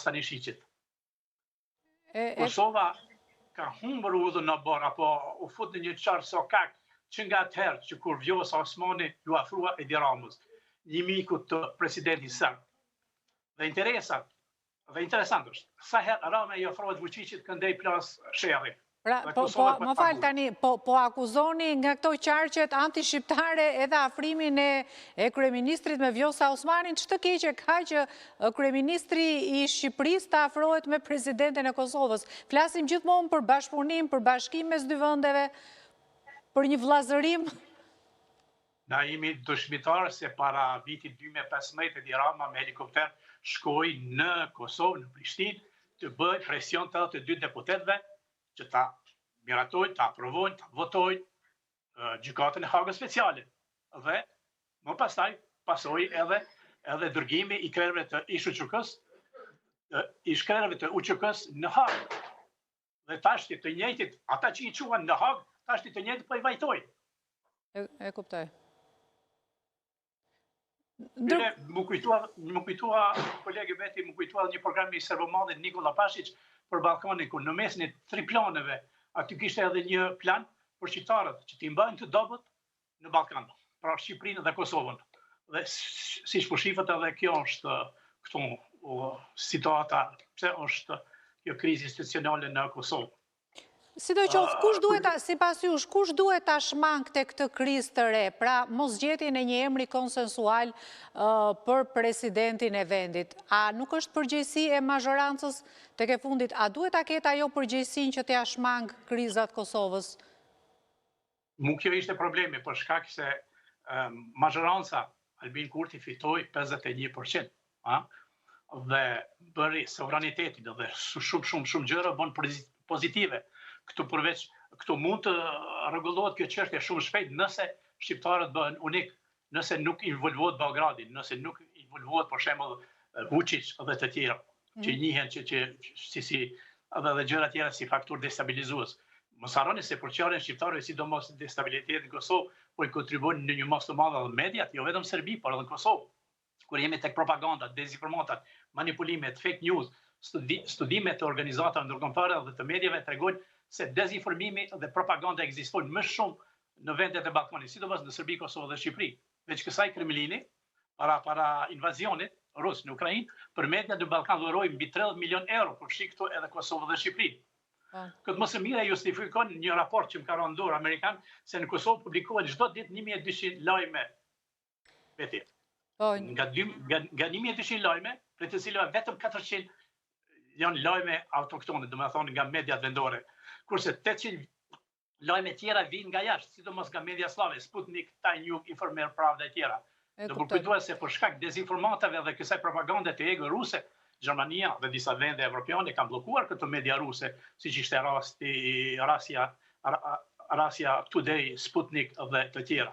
Stanishqit. Kosova ka humbur udhën në bar, apo u fut në një qarë sokak, që nga atëherë që kur Vjosa Osmani ju afrua Edi Ramës, një miku të presidentit sërbë. Dhe interesant është, sa herë Rama i ofrohet Vučićit këndej plas sherri. Pra, më falë tani, po akuzoni nga këto qarqet anti-shqiptare edhe afrimin e kryeministrit me Vjosa Osmanin, që të keqe ka që kryeministri i Shqipërisë të afrohet me presidenten e Kosovës. Flasim gjithmonë për bashkëpunim, për bashkim mes dy vendeve, për një vllazërim. Na jemi dëshmitarë se para vitit 2015 Edi Rama me helikopter shkoi në Kosovë, në Prishtinë, të bëj presion të dy deputetëve që ta miratojnë, ta aprovojnë, ta votojnë gjykatën e Hagës Speciale. Dhe më pasoj edhe dërgimi i krerëve të UÇK-s në Hagë. Dhe tashti të njëjtit, ata që i quan në Hagë, tashti të njëjtit po i vajtojnë. E kuptoj. Më kujtua, kolegi Beti, më kujtua një program i Servomadit Nikola Pashic për Ballkanin, ku në mesin e 3 planeve, aty kishte edhe një plan për shqiptarët që t'i mbajnë të dobët në Ballkan, pra Shqipërinë dhe Kosovën. Dhe siç po shihet edhe kjo është këtu situata, pse është kjo krizë institucionale në Kosovë. Sidoqoftë, sipas jush, kush duhet ta shmangte këtë krizë të re, pra mosgjetjen e një emri konsensual për presidentin e vendit? A nuk është përgjegjësi e mazhorancës tek e fundit? A duhet ta ketë ajo përgjegjësinë që t'ia shmang krizat Kosovës? Kjo ishte problemi, për shkak se mazhoranca Albin Kurti fitoi 51%, dhe bëri sovranitetin dhe shumë gjëra bën pozitive. Këtu mund të rregullohet kjo çështje shumë shpejt nëse shqiptarët bëhen unik, nëse nuk involvohet Beogradi, nëse nuk involvohet për shembull Vučić dhe të tjerë, që njihen si edhe gjëra tjera si faktor destabilizues. Mos harroni se për çfarë shqiptarëve sidomos destabiliteti në Kosovë po i kontribuojnë në një mas të madhe edhe mediat, jo vetëm Serbi, por edhe në Kosovë. Kur jemi tek propaganda, dezinformatat, manipulimet, fake news, studimet të organizatave ndërkombëtare dhe të mediave tregojnë se dezinformimi dhe propaganda ekzistojnë më shumë në vendet e Ballkanit, sidomos në Serbi, Kosovë dhe Shqipëri. Veç kësaj Kremlini, para invazionit rus në Ukrainë, për mediat në Ballkan dhuroi mbi 30 milion euro për fshi këtu edhe Kosovë dhe Shqipëri. Këtë më së miri justifikon një raport që më ka rënë dorë amerikan se në Kosovë publikohet çdo ditë 1200 lajme vetë. Nga 1200 lajme, për të cilave vetëm 400 janë lajme autoktone, domethënë nga mediat vendore, kurse 800 lajme tjera vijnë nga jashtë, sidomos nga media slave, Sputnik, Tajnjuk, Informer, Pravda e tjera. Do përkujtohet se për shkak dezinformatave dhe kësaj propagande të egë ruse, Gjermania dhe disa vende evropiane kanë bllokuar këto media ruse, siç ishte rasti Russia Today, Sputnik dhe të tjera.